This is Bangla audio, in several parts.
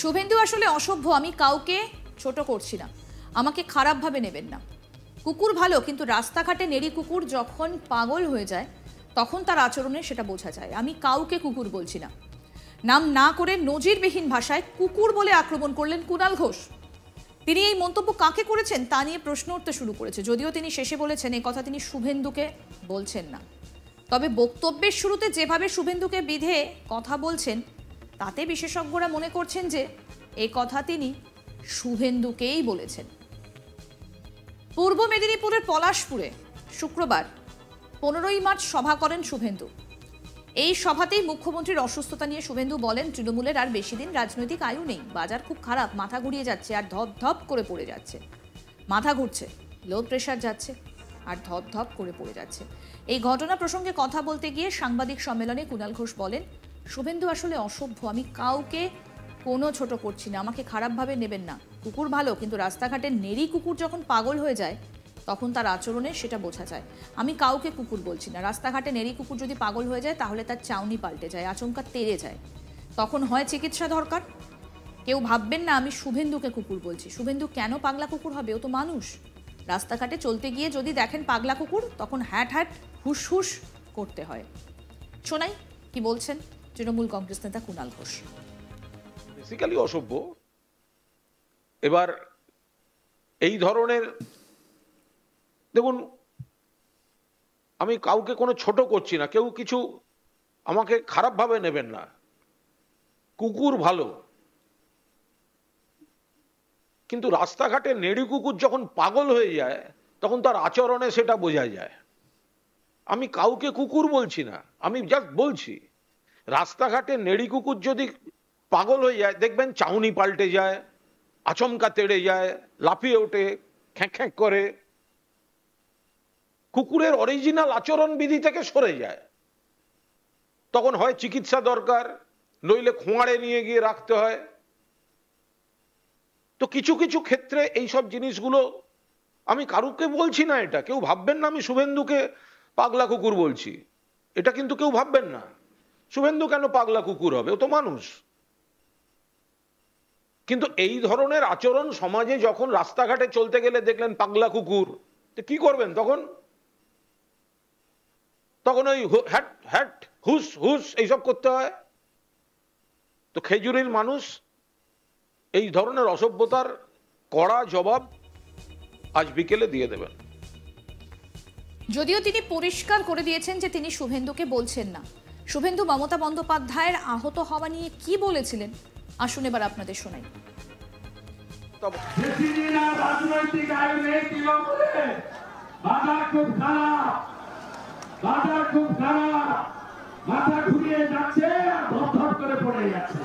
শুভেন্দু আসলে অসভ্য, আমি কাউকে ছোট করছি না, আমাকে খারাপভাবে নেবেন না। কুকুর ভালো, কিন্তু রাস্তাঘাটে নেড়ি কুকুর যখন পাগল হয়ে যায় তখন তার আচরণে সেটা বোঝা যায়। আমি কাউকে কুকুর বলছি না। নাম না করে নজিরবিহীন ভাষায় কুকুর বলে আক্রমণ করলেন কুণাল ঘোষ। তিনি এই মন্তব্য কাকে করেছেন তা নিয়ে প্রশ্ন উঠতে শুরু করেছে, যদিও তিনি শেষে বলেছেন এই কথা তিনি শুভেন্দুকে বলছেন না। তবে বক্তব্যের শুরুতে যেভাবে শুভেন্দুকে বিধে কথা বলছেন তাতে বিশেষজ্ঞরা মনে করছেন যে এই কথা তিনি শুভেন্দুকেই বলেছেন। পূর্ব মেদিনীপুরের পলাশপুরে শুক্রবার 15ই মার্চ সভা করেন শুভেন্দু। এই সভাতেই মুখ্যমন্ত্রীর অসুস্থতা নিয়ে শুভেন্দু বলেন, তৃণমূলের আর বেশি দিন রাজনৈতিক আয়ু নেই, বাজার খুব খারাপ, মাথা ঘুরিয়ে যাচ্ছে আর ধপ ধপ করে পড়ে যাচ্ছে, মাথা ঘুরছে, লো প্রেশার যাচ্ছে আর ধপ ধপ করে পড়ে যাচ্ছে। এই ঘটনা প্রসঙ্গে কথা বলতে গিয়ে সাংবাদিক সম্মেলনে কুণাল ঘোষ বলেন, শুভেন্দু আসলে অসভ্য, আমি কাউকে কোনো ছোট করছি না, আমাকে খারাপভাবে নেবেন না। কুকুর ভালো, কিন্তু রাস্তাঘাটে নেড়ি কুকুর যখন পাগল হয়ে যায় তখন তার আচরণে সেটা বোঝা যায়। আমি কাউকে কুকুর বলছি না। রাস্তাঘাটে নেড়ি কুকুর যদি পাগল হয়ে যায় তাহলে তার চাউনি পাল্টে যায়, আচমকা তেড়ে যায়, তখন হয় চিকিৎসা দরকার। কেউ ভাববেন না আমি শুভেন্দুকে কুকুর বলছি। শুভেন্দু কেন পাগলা কুকুর হবে? ও তো মানুষ। রাস্তাঘাটে চলতে গিয়ে যদি দেখেন পাগলা কুকুর, তখন হ্যাট হ্যাট হুস হুস করতে হয়। শোনাই কি বলছেন তৃণমূল কংগ্রেস নেতা কুণাল ঘোষ। বেসিক্যালি অসভ্য। এবার এই ধরনের, দেখুন, আমি কাউকে কোনো ছোট করছি না, কেউ কিছু আমাকে খারাপভাবে নেবেন না। কুকুর ভালো, কিন্তু রাস্তাঘাটে নেড়ি কুকুর যখন পাগল হয়ে যায় তখন তার আচরণে সেটা বোঝা যায়। আমি কাউকে কুকুর বলছি না, আমি জাস্ট বলছি রাস্তাঘাটে নেড়ি কুকুর যদি পাগল হয়ে যায় দেখবেন চাউনি পাল্টে যায়, আচমকা তেড়ে যায়, লাফিয়ে ওঠে, খ্যাঁক খ্যাঁক করে, কুকুরের অরিজিনাল আচরণ বিধি থেকে সরে যায়। তখন হয় চিকিৎসা দরকার, নইলে খোঁয়াড়ে নিয়ে গিয়ে রাখতে হয়। তো কিছু কিছু ক্ষেত্রে এইসব জিনিসগুলো আমি কারুকে বলছি না, এটা কেউ ভাববেন না আমি শুভেন্দুকে পাগলা কুকুর বলছি, এটা কিন্তু কেউ ভাববেন না। শুভেন্দু কেন পাগলা কুকুর হবে? ও তো মানুষ। কিন্তু এই ধরনের আচরণ সমাজে যখন রাস্তাঘাটে চলতে গেলে দেখলেন পাগলা কুকুর, তো কি করবেন তখন? তখন ওই হ্যাট হ্যাট হুস হুস এইসব করতে হয়। তো খেজুরির মানুষ এই ধরনের অসভ্যতার কড়া জবাব আজ বিকেলে দিয়ে দেবেন। যদিও তিনি পরিষ্কার করে দিয়েছেন যে তিনি শুভেন্দুকে বলছেন না। শুভেন্দু মমতা বন্দ্যোপাধ্যায়ের আহত হওয়া নিয়ে কি বলেছিলেন আসুন এবার আপনাদের শোনাই। রাজনৈতিক আয়ু নেই, বাজার খুব খারাপ, বাজার খুব খারাপ, মাথা ঘুরিয়ে যাচ্ছে আর ধপ করে পড়ে যাচ্ছে,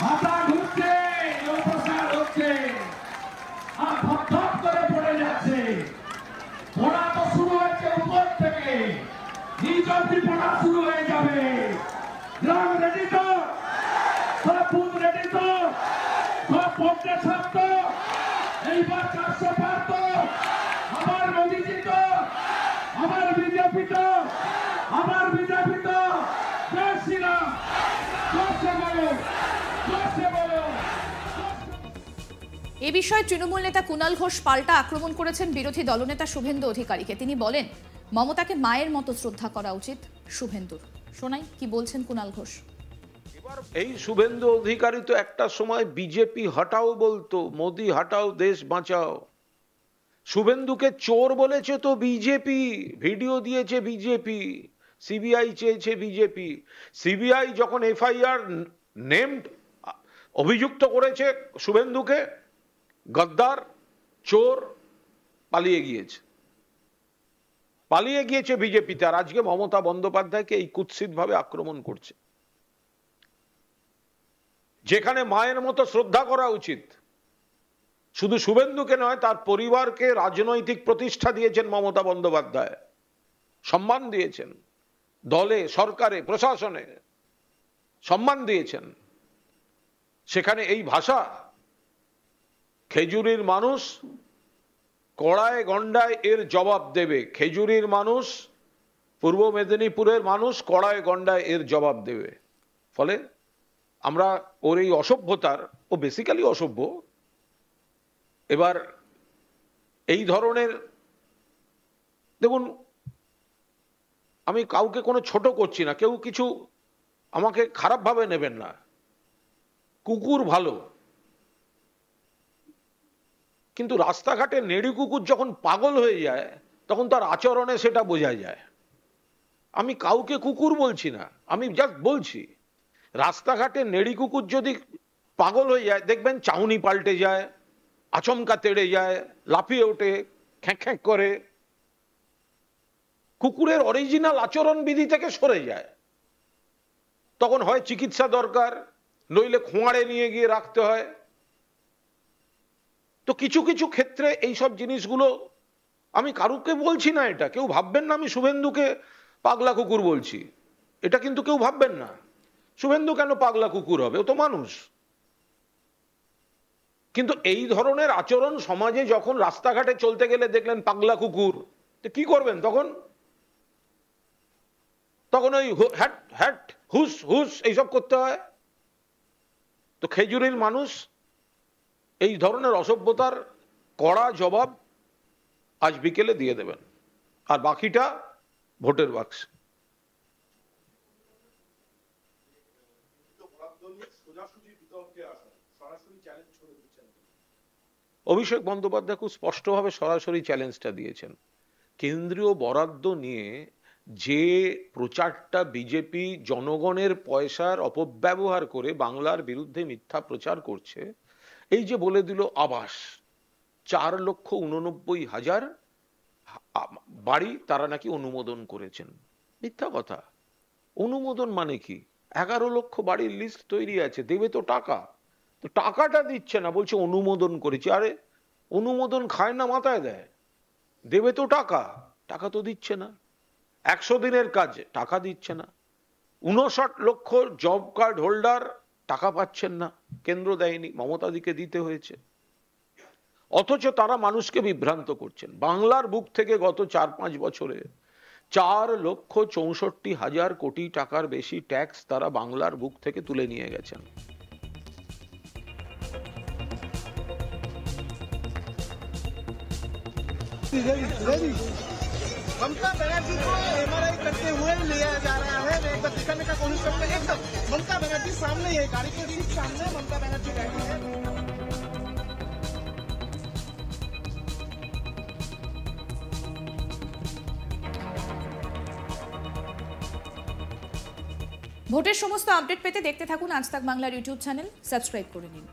মাথা ঘুরছে, লো প্রেসার হচ্ছে আর ধপ করে পড়ে যাচ্ছে। পড়া তো শুরু হয়েছে উপর থেকে, নিচ অব্দি পড়া শুরু হয়ে যাবে। গ্রাম রেডি তো, সব বুথ রেডি তো, সব পড়তে সব তো, এইবার 400 পার তো, আমার মোদিজি তো, আমার বিজেপি তো, আমার বিজেপি তো, জয় শ্রীরাম, জোরসে বলো, জোরসে বলো। এ বিষয়ে তৃণমূল নেতা কুণাল ঘোষ পাল্টা আক্রমণ করেছেন বিরোধী দলনেতা শুভেন্দু অধিকারীকে। তিনি বলেন, মমতাকে মায়ের মতো শ্রদ্ধা করা উচিত শুভেন্দুর। শোনাই কি বলছেন কুণাল ঘোষ। এবার এই শুভেন্দু অধিকারী তো একটা সময় বিজেপি হটাও বলতো, মোদি হটাও দেশ বাঁচাও। শুভেন্দুকে চোর বলেছে তো বিজেপি, ভিডিও দিয়েছে বিজেপি, সিবিআই চেয়েছে বিজেপি। সিবিআই যখন এফআইআর নেমড অভিযুক্ত করেছে শুভেন্দুকে গদ্দার, চোর, পালিয়ে গিয়েছে বিজেপিতে। আর আজকে মমতা বন্দ্যোপাধ্যায়কে এই কুৎসিতভাবে আক্রমণ করছে। যেখানে মায়ের মতো শ্রদ্ধা করা উচিত, শুধু শুভেন্দুকে নয় তার পরিবারকে রাজনৈতিক প্রতিষ্ঠা দিয়েছেন মমতা বন্দ্যোপাধ্যায়, সম্মান দিয়েছেন, দলে সরকারে প্রশাসনে সম্মান দিয়েছেন, সেখানে এই ভাষা, খেজুরির মানুষ কড়ায় গন্ডায় এর জবাব দেবে। খেজুরির মানুষ, পূর্ব মেদিনীপুরের মানুষ কড়ায় গন্ডায় এর জবাব দেবে। ফলে আমরা ওর এই অসভ্যতার, ও বেসিক্যালি অসভ্য, এবার এই ধরনের, দেখুন আমি কাউকে কোনো ছোট করছি না, কেউ কিছু আমাকে খারাপভাবে নেবেন না, কুকুর ভালো, কিন্তু রাস্তাঘাটে নেড়ি কুকুর যখন পাগল হয়ে যায় তখন তার আচরণে সেটা বোঝা যায়। আমি কাউকে কুকুর বলছি না, আমি জাস্ট বলছি রাস্তাঘাটে নেড়ি কুকুর যদি পাগল হয়ে যায় দেখবেন চাউনি পাল্টে যায়, আচমকা তেড়ে যায়, লাফিয়ে ওঠে, খ্যাঁক খ্যাঁক করে, কুকুরের অরিজিনাল আচরণ বিধি থেকে সরে যায়। তখন হয় চিকিৎসা দরকার, নইলে খোঁয়াড়ে নিয়ে গিয়ে রাখতে হয়। তো কিছু কিছু ক্ষেত্রে এইসব জিনিসগুলো, আমি কারুকে বলছি না, এটা কেউ ভাববেন না আমি শুভেন্দুকে পাগলা কুকুর বলছি, এটা কিন্তু কেউ ভাববেন না। শুভেন্দু কেন পাগলা কুকুর হবে, ও তো মানুষ। কিন্তু এই ধরনের আচরণ সমাজে যখন রাস্তাঘাটে চলতে গেলে দেখলেন পাগলা কুকুর, তো কি করবেন তখন? তখন ওই হ্যাট হ্যাট হুস হুস এইসব করতে হয়। তো খেজুরির মানুষ এই ধরনের অসভ্যতার কড়া জবাব আজ বিকেলে দিয়ে দেবেন, আর বাকিটা ভোটের বাক্স। অভিষেক বন্দ্যোপাধ্যায় খুব স্পষ্টভাবে সরাসরি চ্যালেঞ্জটা দিয়েছেন। কেন্দ্রীয় বরাদ্দ নিয়ে যে প্রচারটা বিজেপি জনগণের পয়সার অপব্যবহার করে বাংলার বিরুদ্ধে মিথ্যা প্রচার করছে, এই যে বলে দিল আবাস 4,89,000 বাড়ি তারা নাকি অনুমোদন করেছেন, মিথ্যা কথা। অনুমোদন মানে কি? 11 লক্ষ বাড়ির লিস্ট তৈরি আছে, দেবে তো টাকা, তো টাকাটা দিচ্ছে না, বলছে অনুমোদন করেছি। আরে অনুমোদন খায় না মাথায় দেয়, দেবে তো টাকা, টাকা তো দিচ্ছে না। 100 দিনের কাজ, টাকা দিচ্ছে না। 59 লক্ষ জব কার্ড হোল্ডার টাকা পাচ্ছেন না, কেন্দ্র দেয়নি, মমতাদিকে দিতে হয়েছে। অথচ তারা মানুষকে বিভ্রান্ত করছেন। বাংলার বুক থেকে গত 4-5 বছরে 4,64,000 কোটি টাকার বেশি ট্যাক্স তারা বাংলার বুক থেকে তুলে নিয়ে গেছেন। ममता बनर्जी को एमआरआई करते हुए लिया जा रहा है, दिखाने का कोशिश करते हैं। एकदम ममता बनर्जी सामने है, गाड़ी के ठीक सामने ममता बनर्जी बैठी है। ভোটের সমস্ত আপডেট পেতে দেখতে থাকুন আজ তাক বাংলার ইউটিউব চ্যানেল, সাবস্ক্রাইব করে নিন।